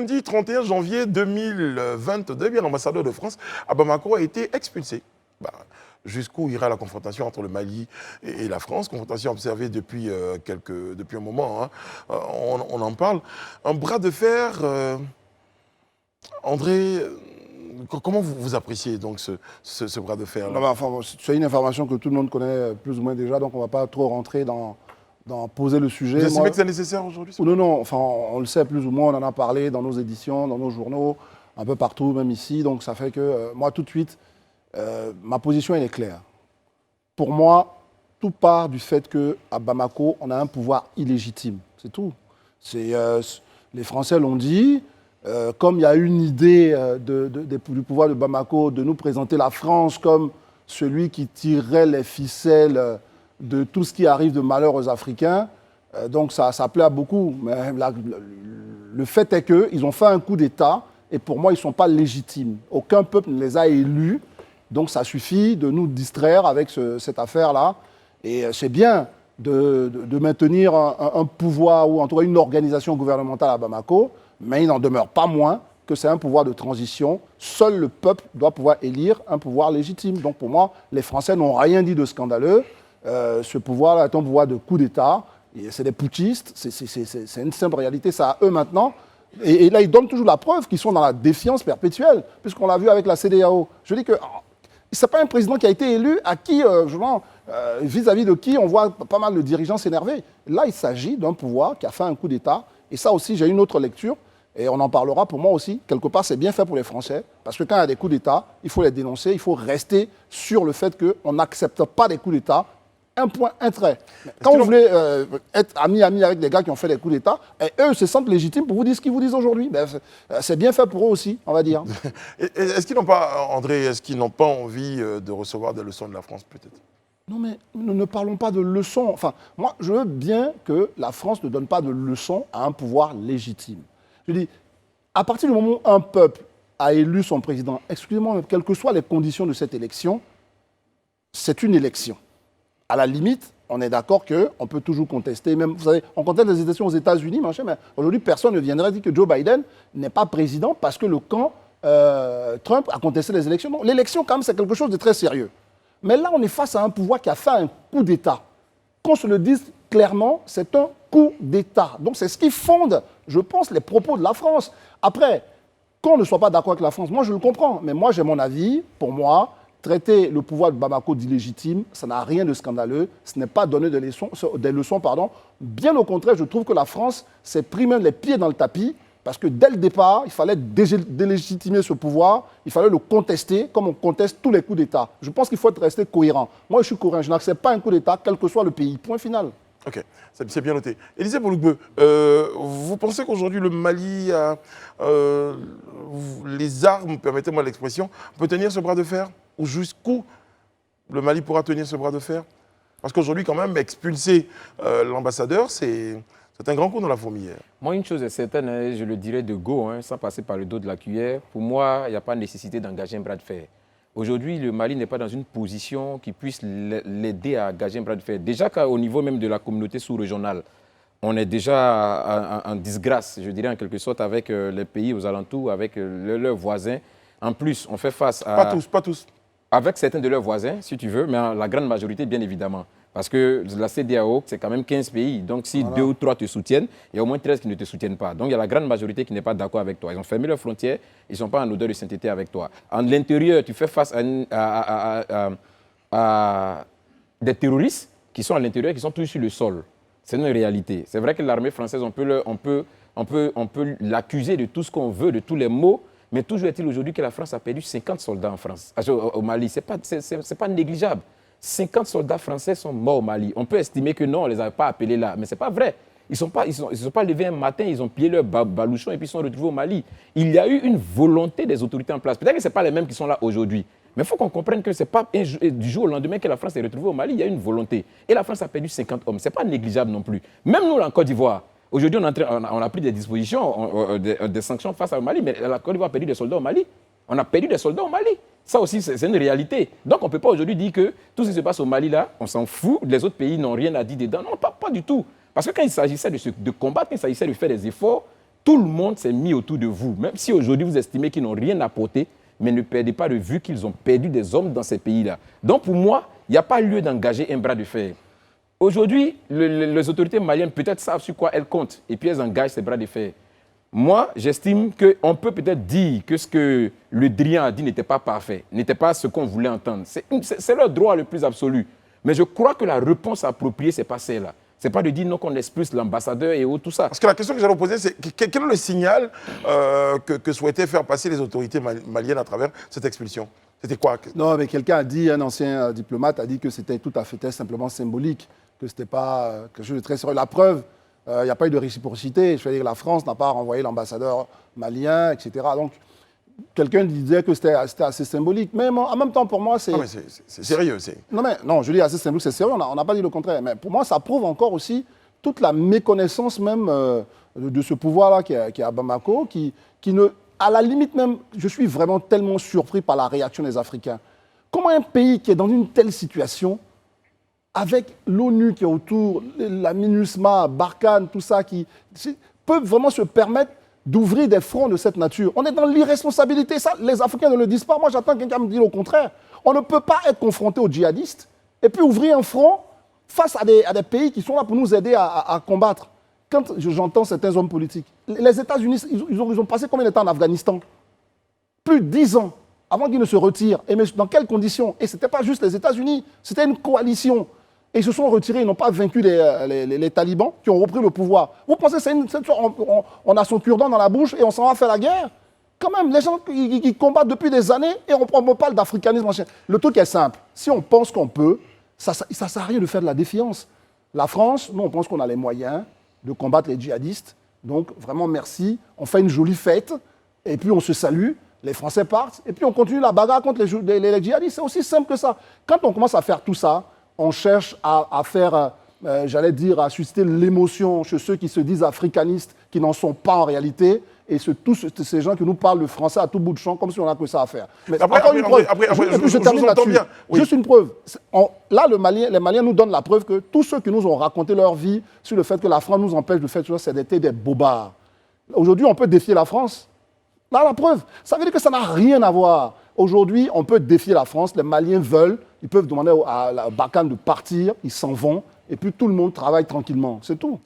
lundi 31 janvier 2022, bien, l'ambassadeur de France à Bamako a été expulsé. Jusqu'où ira la confrontation entre le Mali et la France, confrontation observée depuis un moment, hein. On en parle. Un bras de fer, André, comment vous appréciez donc ce bras de fer là? C'est une information que tout le monde connaît plus ou moins déjà, donc on ne va pas trop rentrer dans poser le sujet. Vous estimez que c'est nécessaire aujourd'hui? Non, enfin, on le sait plus ou moins, on en a parlé dans nos éditions, dans nos journaux, un peu partout, même ici, donc ça fait que moi tout de suite, ma position elle est claire. Pour moi, tout part du fait qu'à Bamako, on a un pouvoir illégitime. C'est tout. Les Français l'ont dit. Comme il y a une idée du pouvoir de Bamako de nous présenter la France comme celui qui tirerait les ficelles de tout ce qui arrive de malheur aux Africains, donc ça plaît à beaucoup. Mais le fait est qu'ils ont fait un coup d'État et pour moi, ils ne sont pas légitimes. Aucun peuple ne les a élus. Donc ça suffit de nous distraire avec cette affaire-là. Et c'est bien de maintenir un pouvoir ou en tout cas une organisation gouvernementale à Bamako, mais il n'en demeure pas moins que c'est un pouvoir de transition. Seul le peuple doit pouvoir élire un pouvoir légitime. Donc pour moi, les Français n'ont rien dit de scandaleux. Ce pouvoir-là est un pouvoir de coup d'État. C'est des putschistes. C'est une simple réalité. C'est à eux maintenant. Et là, ils donnent toujours la preuve qu'ils sont dans la défiance perpétuelle, puisqu'on l'a vu avec la CEDEAO. Je dis que ce n'est pas un président qui a été élu à qui, vis-à-vis de qui on voit pas mal de dirigeants s'énerver. Là, il s'agit d'un pouvoir qui a fait un coup d'État. Et ça aussi, j'ai une autre lecture. Et on en parlera pour moi aussi. Quelque part, c'est bien fait pour les Français. Parce que quand il y a des coups d'État, il faut les dénoncer. Il faut rester sur le fait qu'on n'accepte pas des coups d'État. Un point, un trait. Quand vous voulez être ami avec des gars qui ont fait des coups d'État, et eux se sentent légitimes pour vous dire ce qu'ils vous disent aujourd'hui. C'est bien fait pour eux aussi, on va dire. Est-ce qu'ils n'ont pas, André, envie de recevoir des leçons de la France, peut-être? Non, mais nous ne parlons pas de leçons. Enfin, moi, je veux bien que la France ne donne pas de leçons à un pouvoir légitime. Je dis, à partir du moment où un peuple a élu son président, excusez-moi, quelles que soient les conditions de cette élection, c'est une élection. À la limite, on est d'accord qu'on peut toujours contester. Même, vous savez, on conteste les élections aux États-Unis, machin, mais aujourd'hui, personne ne viendrait dire que Joe Biden n'est pas président parce que le camp Trump a contesté les élections. Non, l'élection, quand même, c'est quelque chose de très sérieux. Mais là, on est face à un pouvoir qui a fait un coup d'État. Qu'on se le dise clairement, c'est un coup d'État. Donc, c'est ce qui fonde, je pense, les propos de la France. Après, qu'on ne soit pas d'accord avec la France, moi, je le comprends. Mais moi, j'ai mon avis. Pour moi, traiter le pouvoir de Bamako d'illégitime, ça n'a rien de scandaleux. Ce n'est pas donner des leçons. Bien au contraire, je trouve que la France s'est pris même les pieds dans le tapis. Parce que dès le départ, il fallait délégitimer ce pouvoir, il fallait le contester comme on conteste tous les coups d'État. Je pense qu'il faut rester cohérent. Moi, je suis cohérent, je n'accepte pas un coup d'État, quel que soit le pays. Point final. Ok, c'est bien noté. Élisée Boulougbe, vous pensez qu'aujourd'hui le Mali a les armes, permettez-moi l'expression, peut tenir ce bras de fer? Ou jusqu'où le Mali pourra tenir ce bras de fer? Parce qu'aujourd'hui, quand même, expulser l'ambassadeur, c'est un grand coup dans la fourmilière. Moi, une chose est certaine, hein, je le dirais de go, hein, sans passer par le dos de la cuillère. Pour moi, il n'y a pas nécessité d'engager un bras de fer. Aujourd'hui, le Mali n'est pas dans une position qui puisse l'aider à engager un bras de fer. Déjà qu'au niveau même de la communauté sous-régionale, on est déjà en disgrâce, je dirais en quelque sorte, avec les pays aux alentours, avec leurs voisins. En plus, on fait face à... Pas tous. Avec certains de leurs voisins, si tu veux, mais la grande majorité, bien évidemment. Parce que la CEDEAO, c'est quand même 15 pays. Donc, si 2 ou 3 te soutiennent, il y a au moins 13 qui ne te soutiennent pas. Donc, il y a la grande majorité qui n'est pas d'accord avec toi. Ils ont fermé leurs frontières, ils ne sont pas en odeur de sainteté avec toi. En l'intérieur, tu fais face à des terroristes qui sont à l'intérieur, qui sont toujours sur le sol. C'est une réalité. C'est vrai que l'armée française, on peut l'accuser de tout ce qu'on veut, de tous les maux, mais toujours est-il aujourd'hui que la France a perdu 50 soldats en France, au Mali. Ce n'est pas négligeable. 50 soldats français sont morts au Mali. On peut estimer que non, on ne les a pas appelés là, mais ce n'est pas vrai. Ils ne sont pas levés un matin, ils ont plié leur baluchon et puis ils sont retrouvés au Mali. Il y a eu une volonté des autorités en place. Peut-être que ce n'est pas les mêmes qui sont là aujourd'hui. Mais il faut qu'on comprenne que ce n'est pas du jour au lendemain que la France est retrouvée au Mali. Il y a eu une volonté. Et la France a perdu 50 hommes. Ce n'est pas négligeable non plus. Même nous, en Côte d'Ivoire, aujourd'hui, on a pris des dispositions, des sanctions face au Mali, mais la Côte d'Ivoire a perdu des soldats au Mali. On a perdu des soldats au Mali. Ça aussi, c'est une réalité. Donc, on ne peut pas aujourd'hui dire que tout ce qui se passe au Mali, là, on s'en fout, les autres pays n'ont rien à dire dedans. Non, pas du tout. Parce que quand il s'agissait de combattre, quand il s'agissait de faire des efforts, Tout le monde s'est mis autour de vous. Même si aujourd'hui vous estimez qu'ils n'ont rien apporté, mais ne perdez pas de vue qu'ils ont perdu des hommes dans ces pays-là. Donc pour moi, il n'y a pas lieu d'engager un bras de fer. Aujourd'hui, les autorités maliennes peut-être savent sur quoi elles comptent et puis elles engagent ces bras de fer. Moi, j'estime qu'on peut peut-être dire que ce que le Drian a dit n'était pas parfait, n'était pas ce qu'on voulait entendre. C'est leur droit le plus absolu. Mais je crois que la réponse appropriée, ce n'est pas celle-là. Ce n'est pas de dire non qu'on expulse l'ambassadeur et tout ça. Parce que la question que j'allais poser, c'est quel est le signal que souhaitaient faire passer les autorités maliennes à travers cette expulsion? C'était quoi? Non, mais quelqu'un a dit, un ancien diplomate a dit que c'était tout à fait simplement symbolique, que ce n'était pas quelque chose de très sérieux. La preuve, il n'y a pas eu de réciprocité. Je veux dire, la France n'a pas renvoyé l'ambassadeur malien, etc. Donc, quelqu'un disait que c'était assez symbolique. Mais en même temps, pour moi, c'est... Non, mais c'est sérieux. Non, je dis assez symbolique, c'est sérieux, on n'a pas dit le contraire. Mais pour moi, ça prouve encore aussi toute la méconnaissance même de ce pouvoir-là qui est à Bamako, qui ne... À la limite même, je suis vraiment tellement surpris par la réaction des Africains. Comment un pays qui est dans une telle situation, avec l'ONU qui est autour, la MINUSMA, Barkhane, tout ça, peuvent vraiment se permettre d'ouvrir des fronts de cette nature? On est dans l'irresponsabilité. Ça, les Africains ne le disent pas. Moi, j'attends que quelqu'un me dise le contraire. On ne peut pas être confronté aux djihadistes et puis ouvrir un front face à des pays qui sont là pour nous aider à combattre. Quand j'entends certains hommes politiques, les États-Unis, ils ont passé combien de temps en Afghanistan? Plus de 10 ans avant qu'ils ne se retirent. Et mais dans quelles conditions? Et ce n'était pas juste les États-Unis, c'était une coalition. Et ils se sont retirés, ils n'ont pas vaincu les talibans qui ont repris le pouvoir. Vous pensez on a son cure-dent dans la bouche et on s'en va faire la guerre? Quand même, les gens qui combattent depuis des années et on parle d'africanisme. Le truc est simple. Si on pense qu'on peut, ça ne sert à rien de faire de la défiance. La France, nous, on pense qu'on a les moyens de combattre les djihadistes. Donc, vraiment, merci. On fait une jolie fête et puis on se salue. Les Français partent et puis on continue la bagarre contre les djihadistes. C'est aussi simple que ça. Quand on commence à faire tout ça, on cherche à faire, j'allais dire, à susciter l'émotion chez ceux qui se disent africanistes, qui n'en sont pas en réalité, et tous ces gens qui nous parlent le français à tout bout de champ, comme si on n'a que ça à faire. Mais après, je termine là-dessus. Juste une preuve. Là, les Maliens nous donnent la preuve que tous ceux qui nous ont raconté leur vie sur le fait que la France nous empêche de faire tout ça, c'est des bobards. Aujourd'hui, on peut défier la France. Là, la preuve. Ça veut dire que ça n'a rien à voir. Aujourd'hui, on peut défier la France. Les Maliens veulent. Ils peuvent demander à Barkhane de partir. Ils s'en vont. Et puis tout le monde travaille tranquillement. C'est tout.